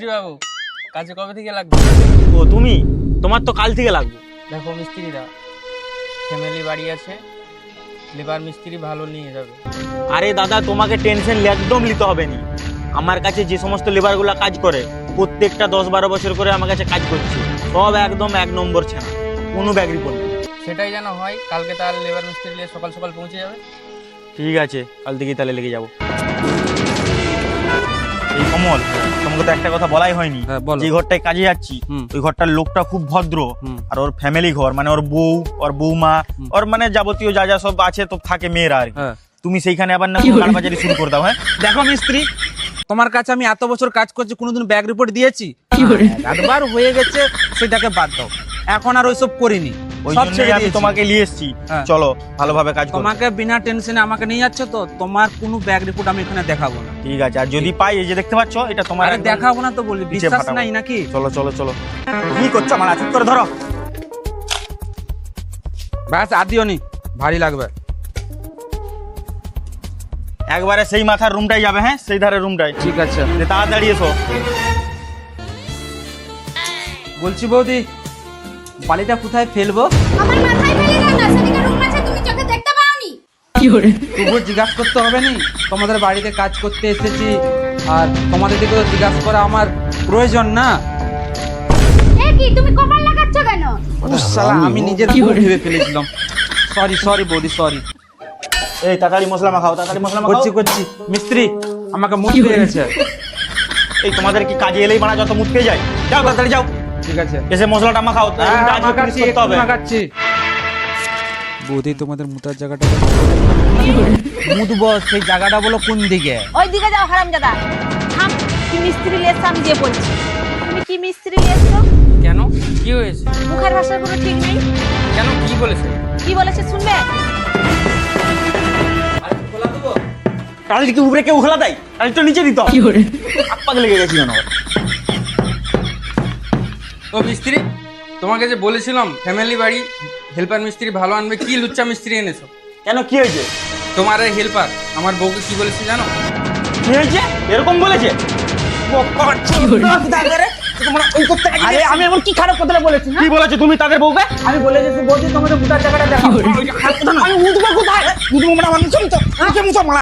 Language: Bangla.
মিস্ত্রি বাবু, কাজে কবে থেকে লাগবে? ও তুমি, তোমার তো কাল থেকে লাগবে। দেখো মিস্ত্রিরা, ফ্যামিলি বাড়ি আছে, লেবার মিস্ত্রি ভালো নিয়ে যাবে। আরে দাদা, তোমাকে টেনশন একদম নিতে হবে না। আমার কাছে যে সমস্ত লেবারগুলো কাজ করে প্রত্যেকটা 10-12 বছর করে আমার কাছে কাজ করছে, সব একদম 1 নম্বর ছানা, কোনো ব্যাগ রিপোর্ট নেই। সেটাই যেন হয়, কালকে তার লেবার মিস্ত্রি নিয়ে সকাল সকাল পৌঁছে যাবে। ঠিক আছে, কাল থেকেই তাহলে লেগে যাবো। এই কমল, তোমাকে তো একটা কথা বলাই হয়নি। যে ঘরটায় কাজে যাচ্ছি ওই ঘরটার লোকটা খুব ভদ্র, আর ওর ফ্যামিলি ঘর, মানে ওর বউ, ওর বৌমা, ওর মানে যাবতীয় যা যা সব আছে তো থাকে মেয়েরা আর কি। তুমি সেইখানে আবার না কারবাজারি শুরু করে দাও। হ্যাঁ দেখো মিস্ত্রি, তোমার কাছে আমি এত বছর কাজ করছি, কোনোদিন ব্যাগ রিপোর্ট দিয়েছি? একবার হয়ে গেছে, সেটাকে বাদ দাও, এখন আর ওইসব করিনি। ওই সব জন্যই ছেড়ে আমি দিয়েছি। তোমাকে নিয়ে এসেছি। হ্যাঁ। চলো ভালোভাবে কাজ করো। তোমাকে বিনা টেনশনে আমাকে নিয়ে যাচ্ছে তো, তোমার কোনো ব্যাগ রিপোর্ট আমি এখানে দেখাবো না। ঠিক আছে, আর যদি পাই, এই যে দেখতে পাচ্ছ, এটা তোমার আরে একদম দেখাবো না তো বলি, নিচে বিশ্বাস ফাটাবো। নাই নাকি? চলো চলো চলো। কি করছো আমার? চুপ করে ধরো। ব্যাস আর দিও নি, ভারী লাগবে। একবারে সেই মাথার রুমটাই যাবে। হ্যাঁ, সেই ধারে রুমটাই। ঠিক আছে, যে তাড়াতাড়ি এসো। বলছি বৌদি, বালিটা কোথায় ফেলবো? আমার মাথায় ফেলে দাও না, সেদিকে রুম আছে, তুমি চোখে দেখতে পাওনি? তবুও জিজ্ঞাসা করতে হবে নি? তোমাদের বাড়িতে কাজ করতে এসেছি, আর তোমাদের দিকে তো জিজ্ঞাসা করা আমার প্রয়োজন না? এ কি, তুমি কপাল লাগাচ্ছ কেন? শালা, আমি নিজের ভুল ভেবে ফেলেছিলাম। সরি সরি বৌদি, সরি। এই তাড়াতাড়ি মশলা মাখাও, তাড়াতাড়ি মশলা মাখাও। করছি করছি। মিস্ত্রি, আমাকে মুখ পেয়ে গেছে। এই তোমাদের কি কাজে এলেই বানা যত মুটকে যায়? যাও তাড়াতাড়ি যাও, ঠিক আছে, এসে মশলাটা মাখাও। রুমটা আজকে finish করতে হবে। মাখাচ্ছি। বৌদি, তোমাদের মুতার জায়গাটা মুতবো, সেই জায়গাটা বলো কোন দিকে? ওই দিকে যাও হারামজাদা। থাম, কি মিস্ত্রি লেসছ আমি যে বলছি। তুমি কি মিস্ত্রি লেসছো? কেন, কি হয়েছে? মুখের ভাষার কোনো ঠিক নেই। কেন, কি বলেছে? কি বলেছে শুনবে? তাহলে কি উপরে কেউ খোলা দেয়? তাহলে তো নিচে দিত। আপ্পাকে লেগে গেছি কেন? ও মিস্ত্রি, তোমাকে যে বলেছিলাম ফ্যামিলি বাড়ি, হেল্পার মিস্ত্রি ভালো আনবে, কি লুচ্চা মিস্ত্রি এনেছো? কেন, কি হয়েছে? তোমার এই হেল্পার আমার বউকে কি বলেছে জানো? কি হয়েছে? এরকম বলেছে? আরে আমি এমন কি খারাপ কথা বলেছি? কি বলেছো তুমি তাদের বউকে? আমি বলেছি বৌদি, তোমাদের মুতার জায়গাটা দেখাও। আমি উঠবো কোথায়? উঠবো মানে আমার মুখে মুতো, মুখে মুতো।